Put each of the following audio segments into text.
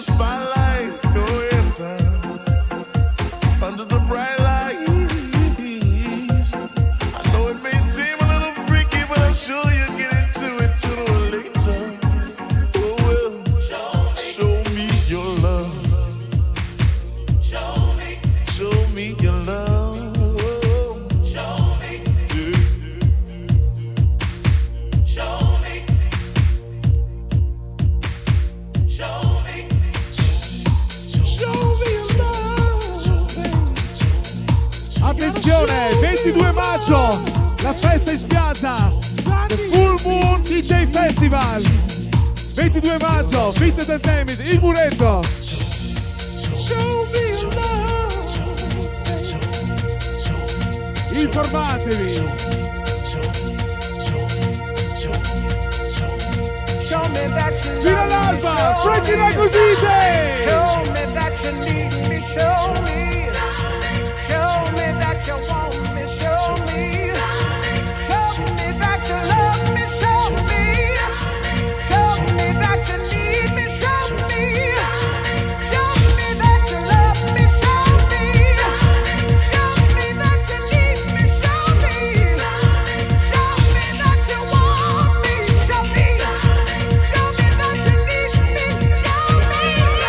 spotlight. Oh yes, under the bright lights. I know it may seem a little freaky, but I'm sure you'll get into it sooner or later. Oh well, show me your love. Show me your love. Show me. Attenzione, 22 maggio, la festa in spiaggia, The Full Moon DJ Festival. 22 maggio, Beat Entertainment, Il Muretto. Informatevi. Fino all'alba, Frankie Knuckles DJ. Show me that you need me, show me. Show me that you want me, show me. Show me that you love me, show me. Show me that you need me, show me. Show me that you love me, show me. Show me that you need me, show me. Show me that you want me, show me. Show me that you need me, show me.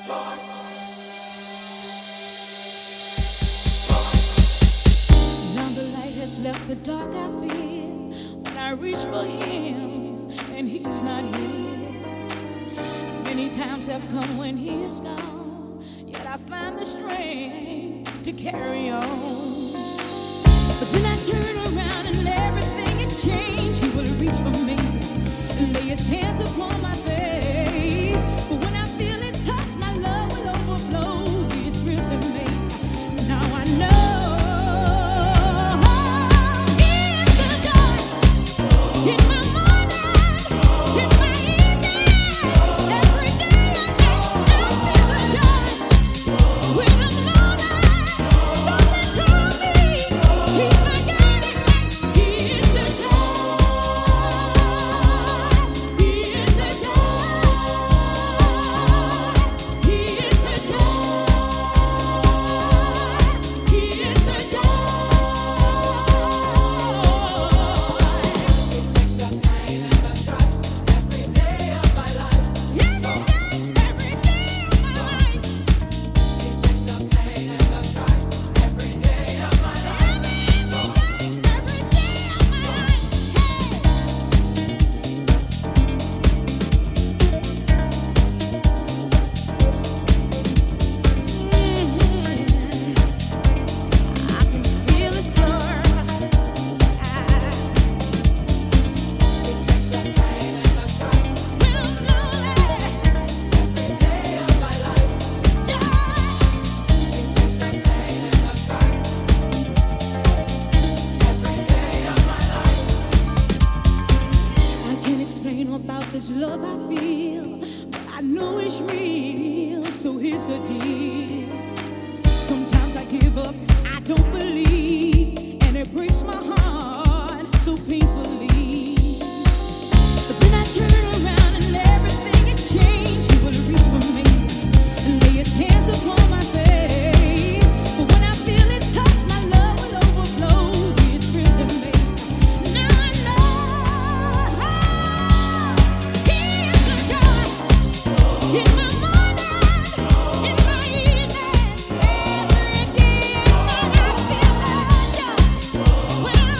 Now the light has left the dark, I feel when I reach for him and he's not here. Many times have come when he is gone, yet I find the strength to carry on. But when I turn around and everything has changed, he will reach for me and lay his hands upon my face. But when I feel his touch, my love will overflow. He is real to me. Now I know. In my morning, in my evening, every day I feel the joy. When I'm lonely, something told me he's my guiding light. He is the joy. He is the joy. He is the joy. He is the joy. This love I feel, but I know it's real, so here's a deal. Sometimes I give up, I don't believe, and it breaks my heart so painfully. But then I turn around and everything has changed. He will reach for me and lay his hands upon my face. But when I feel his touch, my love will overflow. He is real to me. Now I know. In my morning, in my evening, every day I feel the joy. When I'm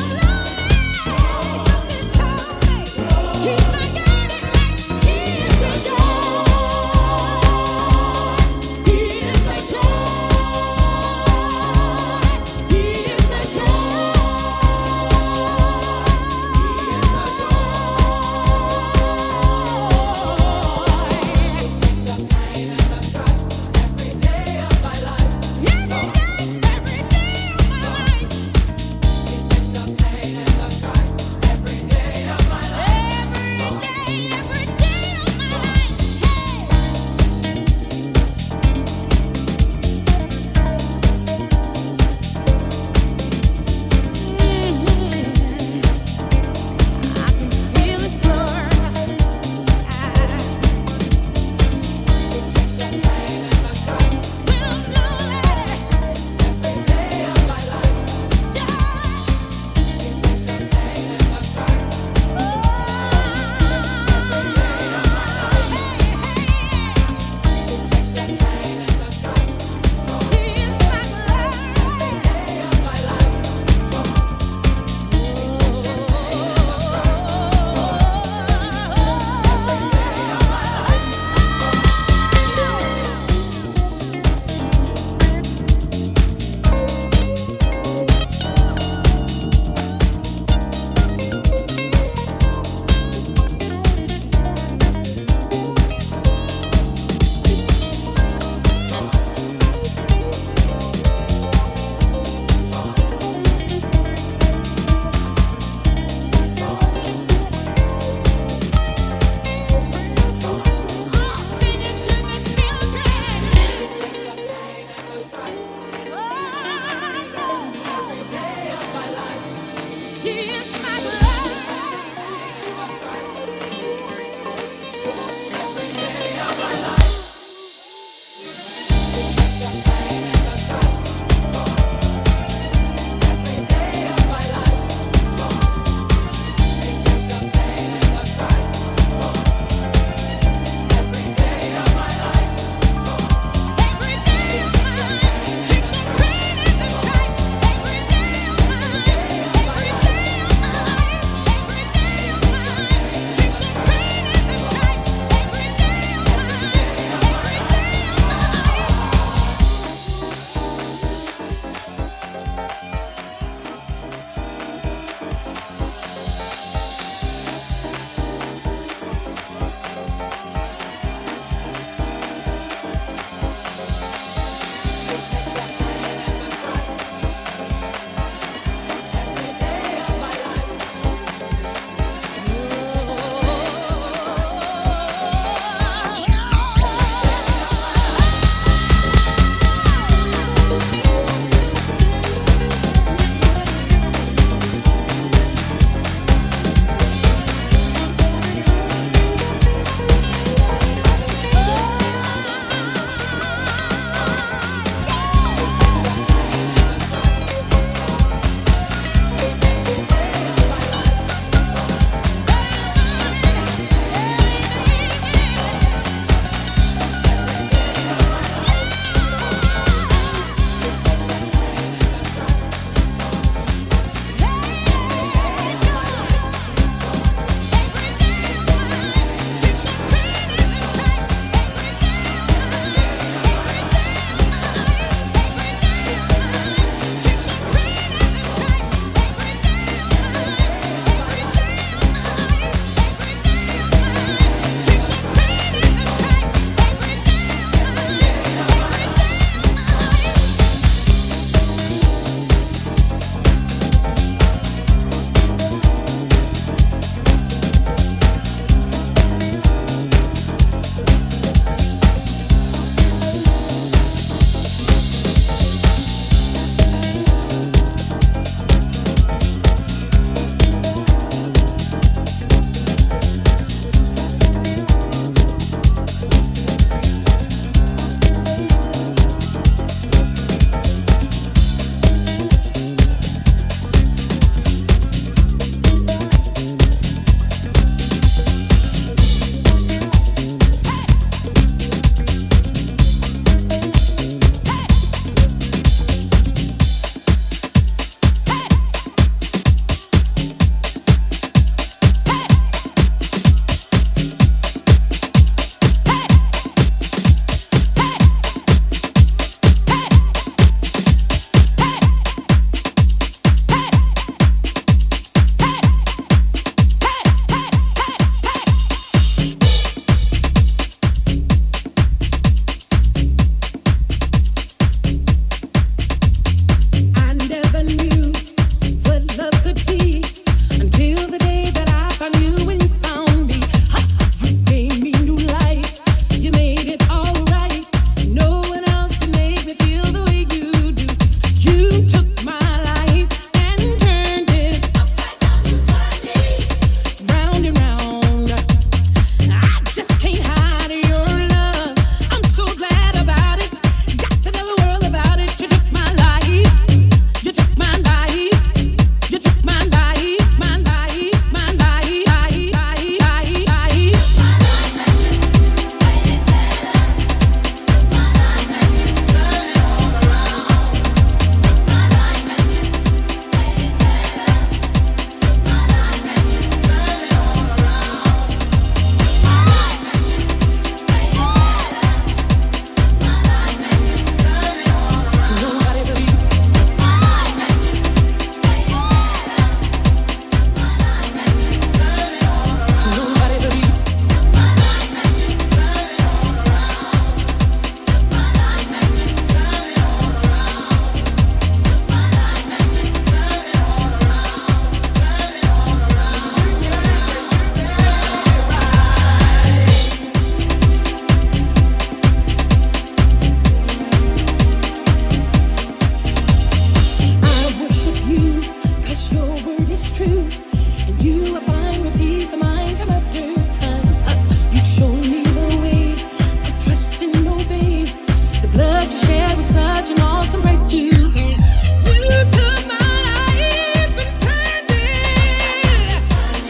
what you shared was such an awesome price to pay. You took my life and turned it.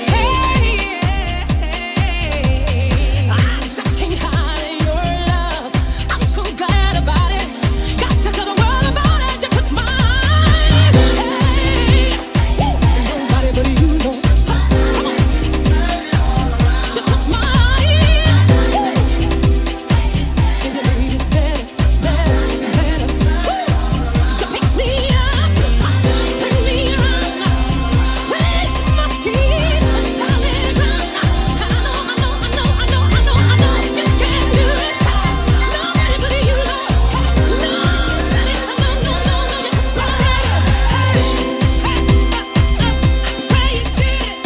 Hey, I just can't hide your love. I'm so glad about it. Got to tell the world about it. You took mine. Hey, nobody but you know. Come on. You took mine. And you made it better, better, better. You picked me up, turned me around, placed my feet on solid ground. And I know you can do it. Nobody but you know. Nobody, no, you took my I swear you did it.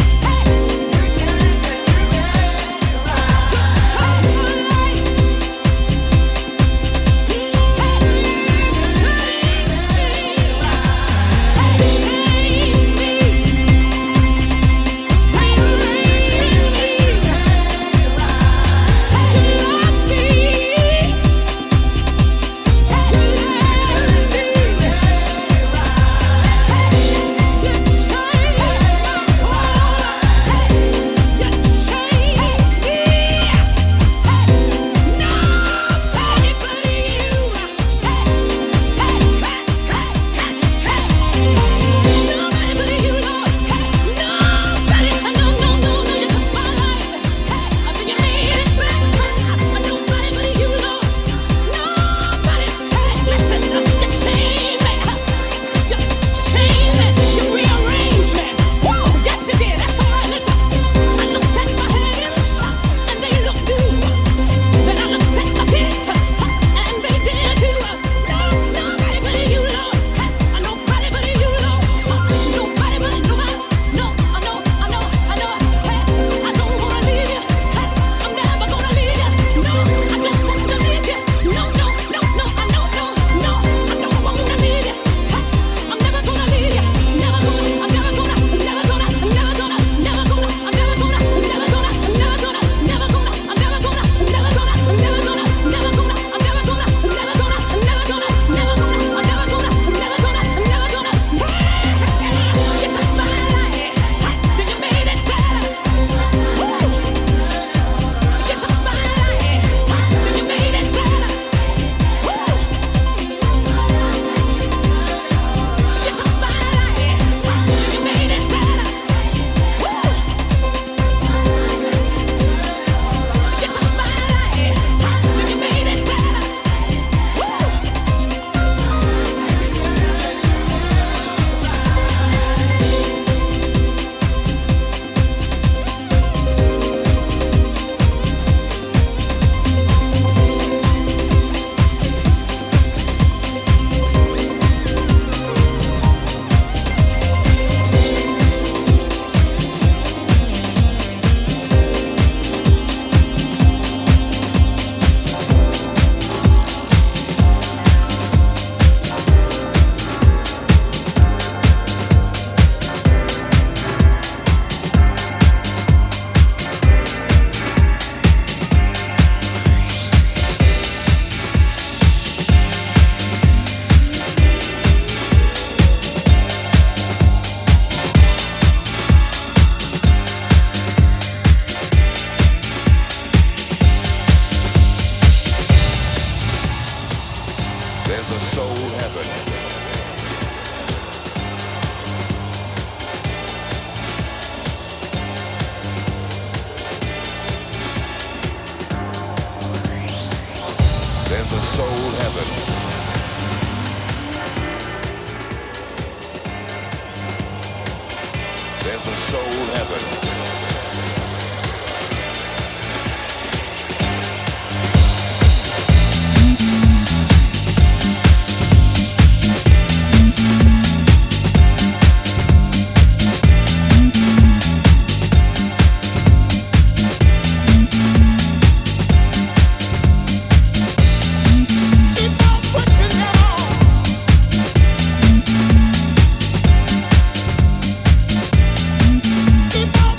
You took my life.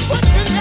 Pushing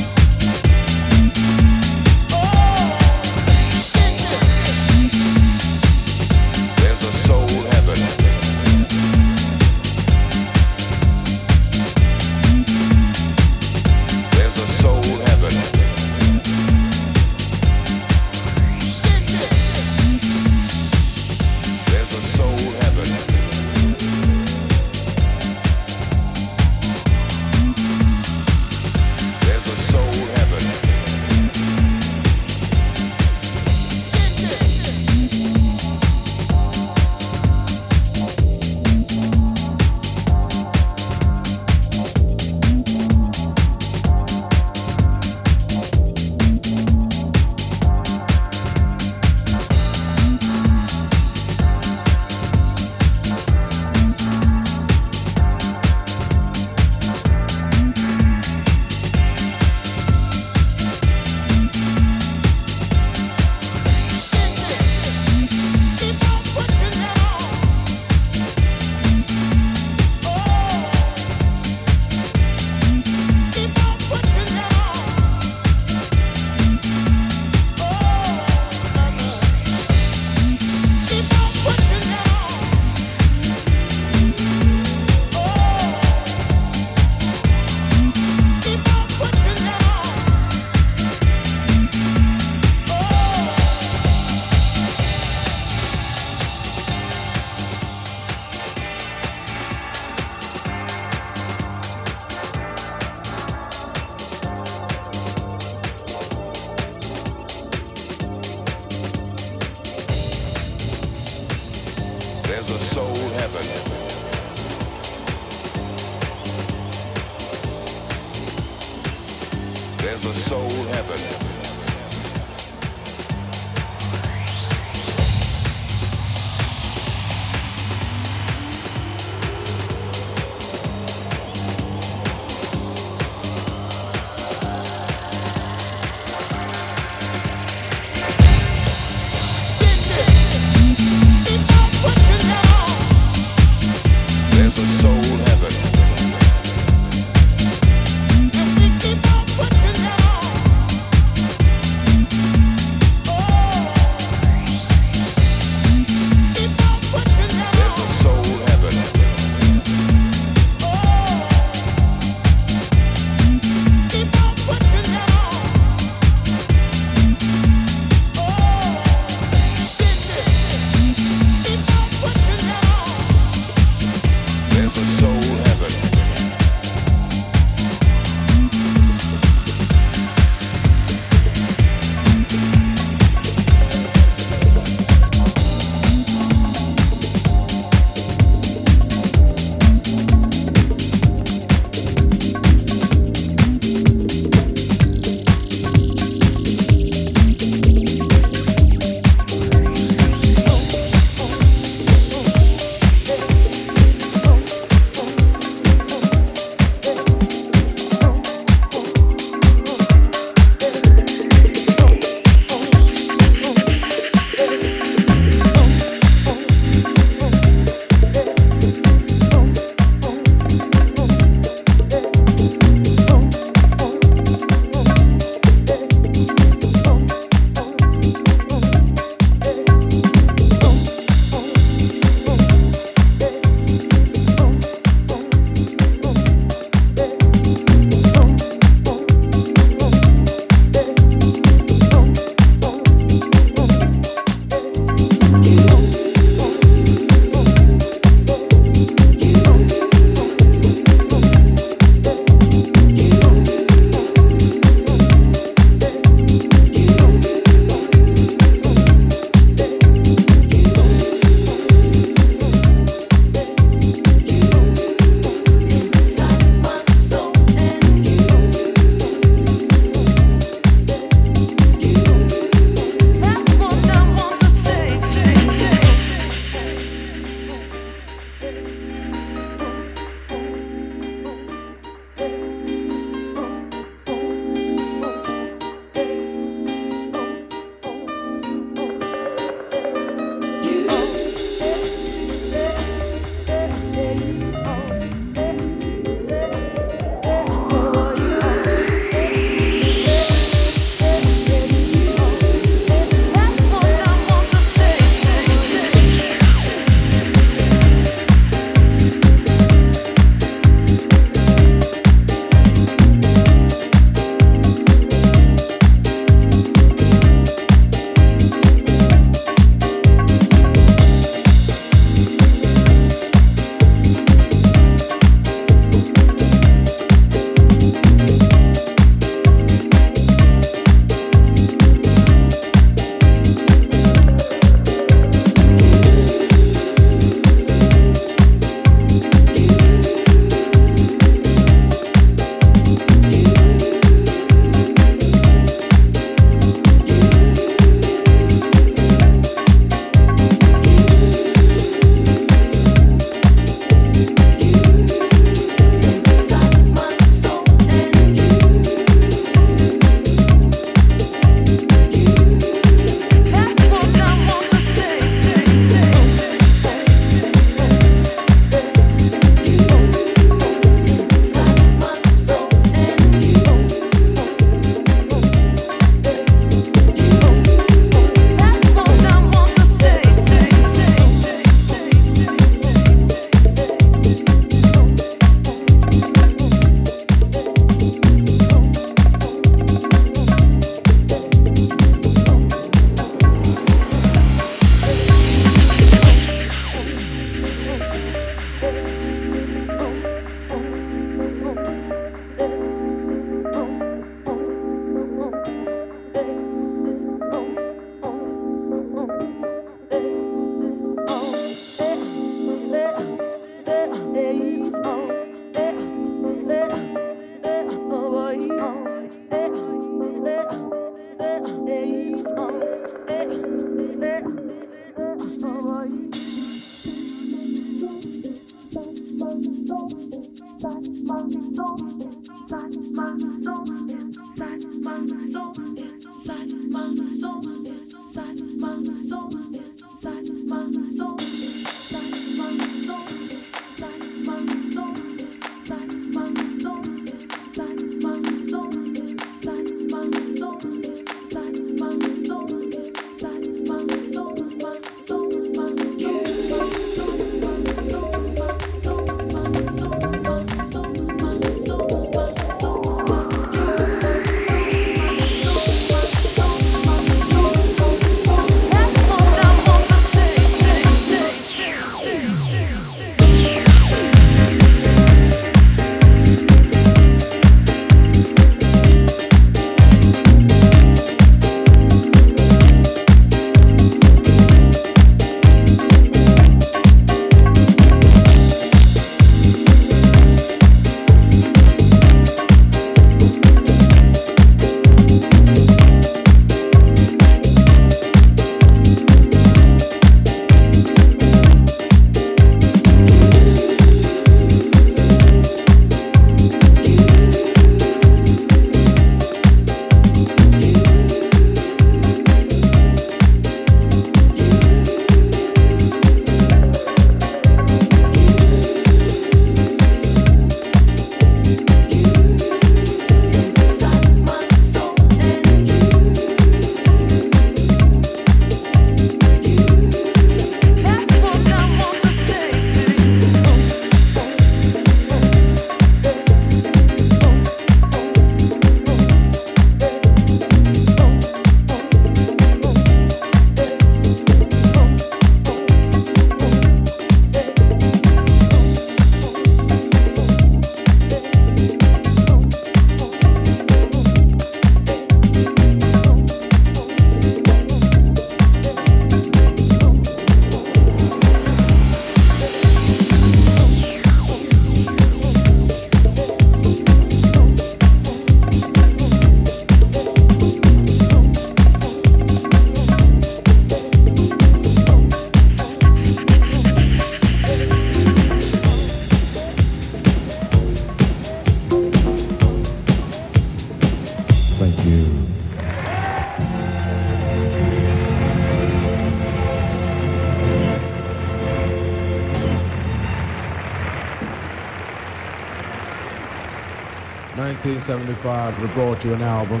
1975, we brought you an album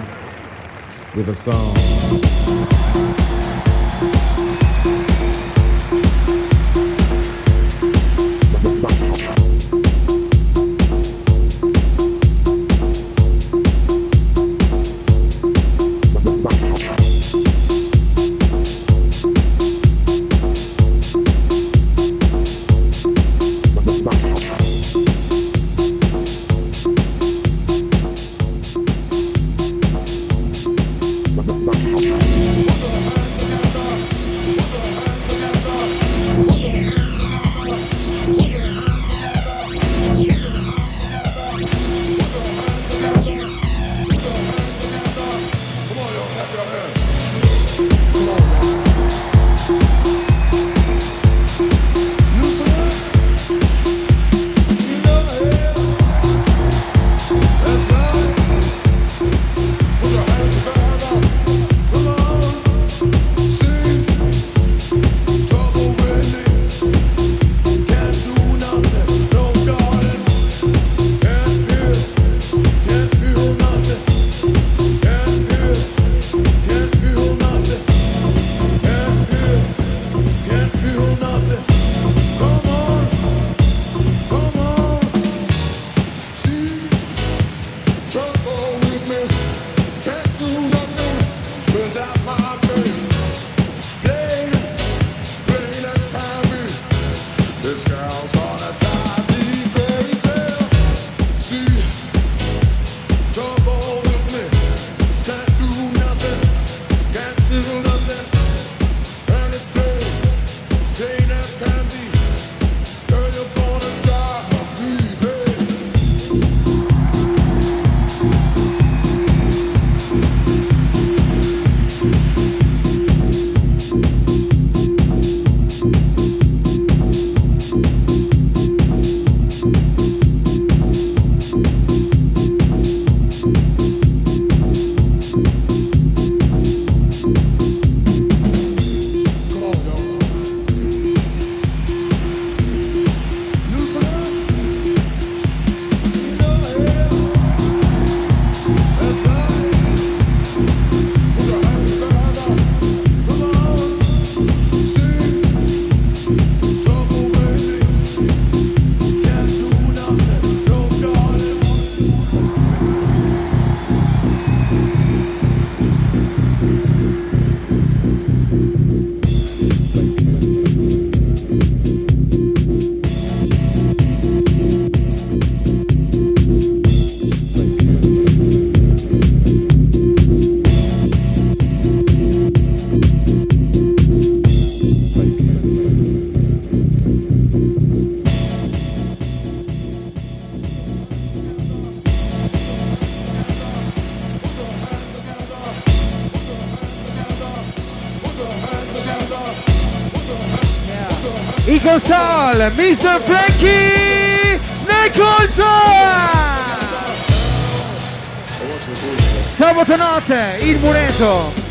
with a song. Eco Soul, Mr. Frankie Knuckles! Sabato notte, Il Muretto.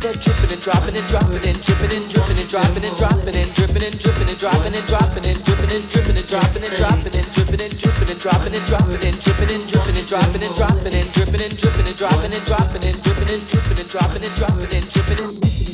that dripping and dropping and dropping and dripping and dripping and dropping and dropping and dripping and dripping and dropping and dropping and dripping and dripping and dropping and dropping and dripping and dripping and dropping and dropping and dripping and dripping and dropping and dropping and dripping and dripping and dropping and dropping and dripping and dripping and dropping and dropping and dripping and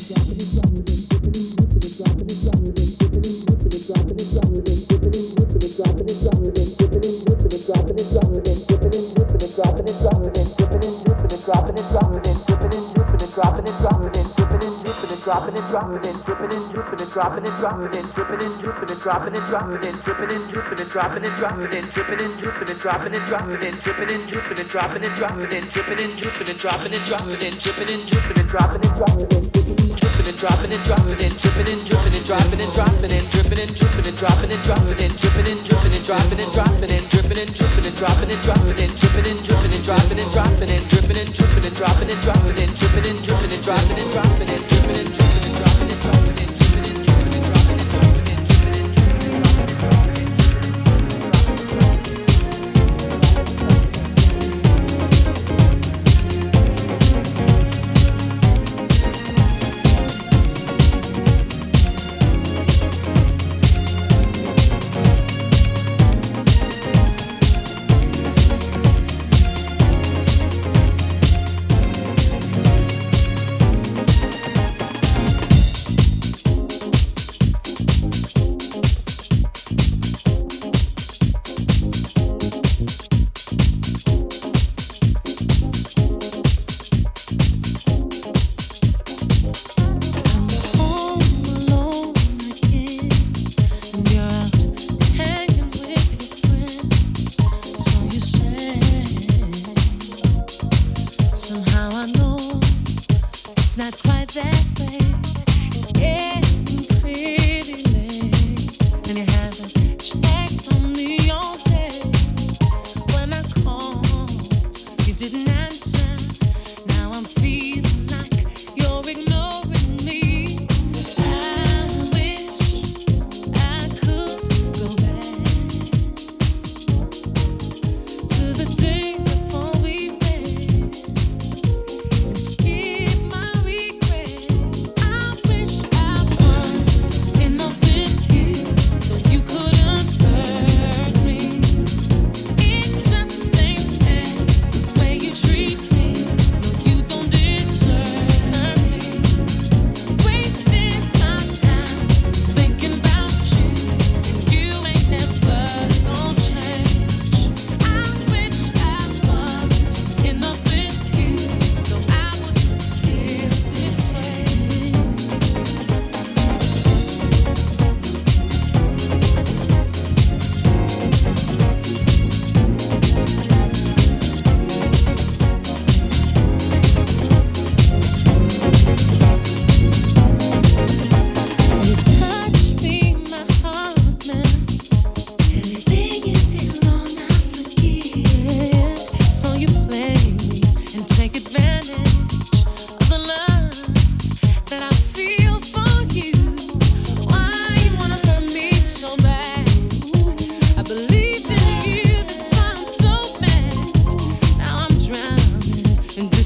dropping and dropping and dripping and dripping and dropping and dropping and dripping and dripping and dropping and dropping and dripping and dripping and dropping and dropping and dripping and dripping and dropping and dropping and dripping and dripping and dropping and dropping and dripping and dripping and dropping and dropping and dripping and dripping and dropping and dropping and dripping and dropping and dropping and dripping and dripping and dropping and dropping and dripping and dripping and dropping and dropping and dripping and dripping and dropping and dropping and dripping and dripping and dropping and dropping and dripping and dripping and dropping and dropping and dripping and dripping and dropping and dropping and dripping and dripping and dropping and dropping and dripping and dripping and dropping and dropping and dripping and dripping and dropping and dropping and dripping and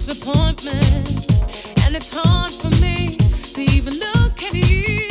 disappointment, and it's hard for me to even look at you.